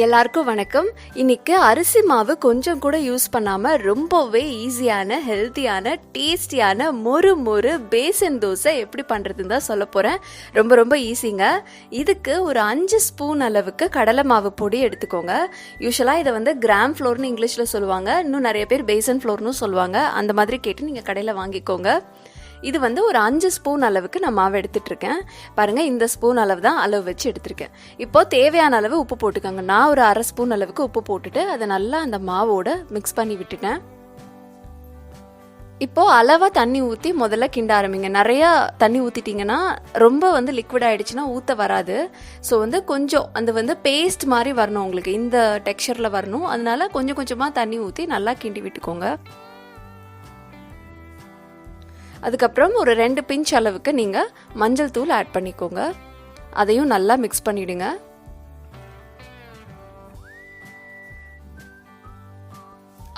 எல்லாருக்கும் வணக்கம். இன்னைக்கு அரிசி மாவு கொஞ்சம் கூட யூஸ் பண்ணாம ரொம்பவே ஈஸியான, ஹெல்த்தியான, டேஸ்டியான மொறு பேசன் தோசை எப்படி பண்றதுன்னு தான் சொல்ல போறேன். ரொம்ப ஈஸிங்க. இதுக்கு ஒரு 5 ஸ்பூன் அளவுக்கு கடலை மாவு பொடி எடுத்துக்கோங்க. யூஸ்வலா இதை கிராம் ஃப்ளோர்னு இங்கிலீஷ்ல சொல்லுவாங்க, இன்னும் நிறைய பேர் பேசன் ஃப்ளோர்னு சொல்லுவாங்க. அந்த மாதிரி கேட்டு நீங்க கடையில வாங்கிக்கோங்க. இது ஒரு 5 ஸ்பூன் அளவுக்கு நான் மாவு எடுத்துட்டு இருக்கேன். பாருங்க, இந்த ஸ்பூன் அளவு தான் அளவு வச்சு எடுத்திருக்கேன். இப்போ தேவையான அளவு உப்பு போட்டுக்கோங்க. நான் ஒரு 1/2 ஸ்பூன் அளவுக்கு உப்பு போட்டுட்டு அதை நல்லா அந்த மாவோட மிக்ஸ் பண்ணி விட்டுட்டேன். இப்போ அளவா தண்ணி ஊற்றி முதல்ல கிண்ட ஆரம்பிங்க. நிறையா தண்ணி ஊற்றிட்டிங்கன்னா ரொம்ப லிக்விட் ஆகிடுச்சுன்னா ஊற்ற வராது. ஸோ கொஞ்சம் அந்த பேஸ்ட் மாதிரி வரணும், உங்களுக்கு இந்த டெக்ஸ்சரில் வரணும். அதனால கொஞ்சம் கொஞ்சமாக தண்ணி ஊற்றி நல்லா கிண்டி விட்டுக்கோங்க. அதுக்கப்புறம் ஒரு 2 பிஞ்ச் அளவுக்கு நீங்கள் மஞ்சள் தூள் ஆட் பண்ணிக்கோங்க. அதையும் நல்லா மிக்ஸ் பண்ணிவிடுங்க.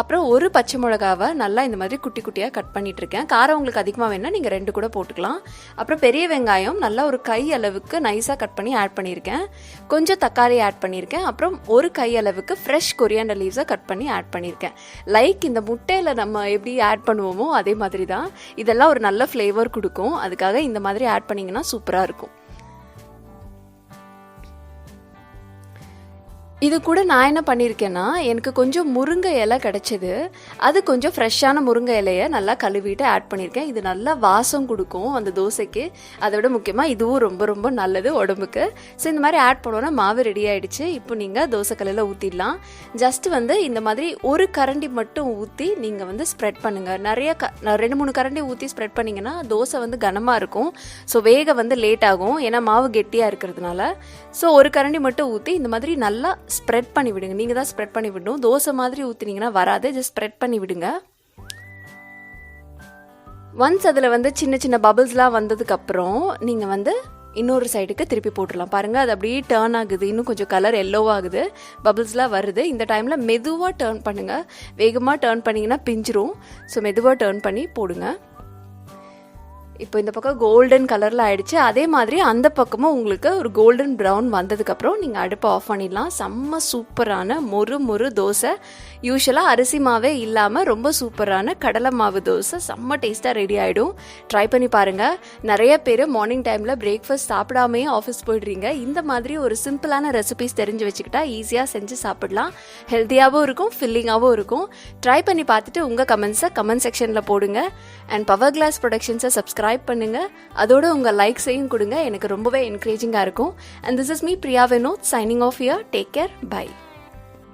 அப்புறம் ஒரு பச்சை மிளகாவை நல்லா இந்த மாதிரி குட்டி குட்டியாக கட் பண்ணிட்டு இருக்கேன். காரம் உங்களுக்கு அதிகமாக வேணும்னா நீங்கள் 2 கூட போட்டுக்கலாம். அப்புறம் பெரிய வெங்காயம் நல்லா ஒரு கை அளவுக்கு நைஸாக கட் பண்ணி ஆட் பண்ணியிருக்கேன். கொஞ்சம் தக்காளி ஆட் பண்ணியிருக்கேன். அப்புறம் ஒரு கை அளவுக்கு ஃப்ரெஷ் கொரியாண்டர் லீவ்ஸை கட் பண்ணி ஆட் பண்ணியிருக்கேன். லைக் இந்த முட்டையில் நம்ம எப்படி ஆட் பண்ணுவோமோ அதே மாதிரி தான். இதெல்லாம் ஒரு நல்ல ஃப்ளேவர் கொடுக்கும். அதுக்காக இந்த மாதிரி ஆட் பண்ணிங்கன்னா சூப்பராக இருக்கும். இது கூட நான் என்ன பண்ணியிருக்கேன்னா, எனக்கு கொஞ்சம் முருங்கை இலை கிடச்சிது. அது கொஞ்சம் ஃப்ரெஷ்ஷான முருங்கை இலையை நல்லா கழுவிட்டு ஆட் பண்ணியிருக்கேன். இது நல்லா வாசம் கொடுக்கும் அந்த தோசைக்கு. அதை விட முக்கியமாக இதுவும் ரொம்ப நல்லது உடம்புக்கு. ஸோ இந்த மாதிரி ஆட் பண்ணோன்னா மாவு ரெடி ஆகிடுச்சு. இப்போ நீங்கள் தோசைக்கல்லில் ஊற்றிடலாம். ஜஸ்ட் இந்த மாதிரி ஒரு கரண்டி மட்டும் ஊற்றி நீங்கள் ஸ்ப்ரெட் பண்ணுங்கள். நிறைய 2-3 கரண்டி ஊற்றி ஸ்ப்ரெட் பண்ணிங்கன்னா தோசை கனமாக இருக்கும். ஸோ வேக லேட் ஆகும், ஏன்னா மாவு கெட்டியாக இருக்கிறதுனால. ஸோ ஒரு கரண்டி மட்டும் ஊற்றி இந்த மாதிரி நல்லா ஸ்ப்ரெட் பண்ணி விடுங்க. நீங்கள் தான் ஸ்ப்ரெட் பண்ணி விடணும். தோசை மாதிரி ஊற்றினீங்கன்னா வராது. ஜஸ்ட் ஸ்ப்ரெட் பண்ணி விடுங்க. ஒன்ஸ் அதில் சின்ன பபிள்ஸ்லாம் வந்ததுக்கப்புறம் நீங்கள் இன்னொரு சைடுக்கு திருப்பி போட்டுடலாம். பாருங்கள், அது அப்படியே டேர்ன் ஆகுது. இன்னும் கொஞ்சம் கலர் எல்லோவாகுது, பபிள்ஸ்லாம் வருது. இந்த டைமில் மெதுவாக டேர்ன் பண்ணுங்கள். வேகமாக டேர்ன் பண்ணிங்கன்னா பிஞ்சிரும். ஸோ மெதுவாக டேர்ன் பண்ணி போடுங்க. இப்போ இந்த பக்கம் கோல்டன் கலரில் ஆயிடுச்சு. அதே மாதிரி அந்த பக்கமும் உங்களுக்கு ஒரு கோல்டன் ப்ரௌன் வந்ததுக்கப்புறம் நீங்கள் அடுப்பை ஆஃப் பண்ணிடலாம். செம்ம சூப்பரான மொறு தோசை. யூஸ்வலாக அரிசி மாவே இல்லாமல் ரொம்ப சூப்பரான கடலை மாவு தோசை செம்ம டேஸ்ட்டாக ரெடி ஆகிடும். ட்ரை பண்ணி பாருங்கள். நிறைய பேர் மார்னிங் டைமில் பிரேக்ஃபாஸ்ட் சாப்பிடாமே ஆஃபீஸ் போய்ட்றீங்க. இந்த மாதிரி ஒரு சிம்பிளான ரெசிபிஸ் தெரிஞ்சு வச்சுக்கிட்டா ஈஸியாக செஞ்சு சாப்பிடலாம். ஹெல்த்தியாகவும் இருக்கும், ஃபில்லிங்காகவும் இருக்கும். ட்ரை பண்ணி பார்த்துட்டு உங்கள் கமெண்ட்ஸை கமெண்ட் செக்ஷனில் போடுங்க. அண்ட் PowerGlass ப்ரொடக்ஷன்ஸை சப்ஸ்கிரைப் பண்ணுங்க. அதோட உங்கள் லைக்ஸையும் கொடுங்க. எனக்கு ரொம்பவே என்கரேஜிங்காக இருக்கும். And this is me Priya Vinod, signing off here. Take care. By.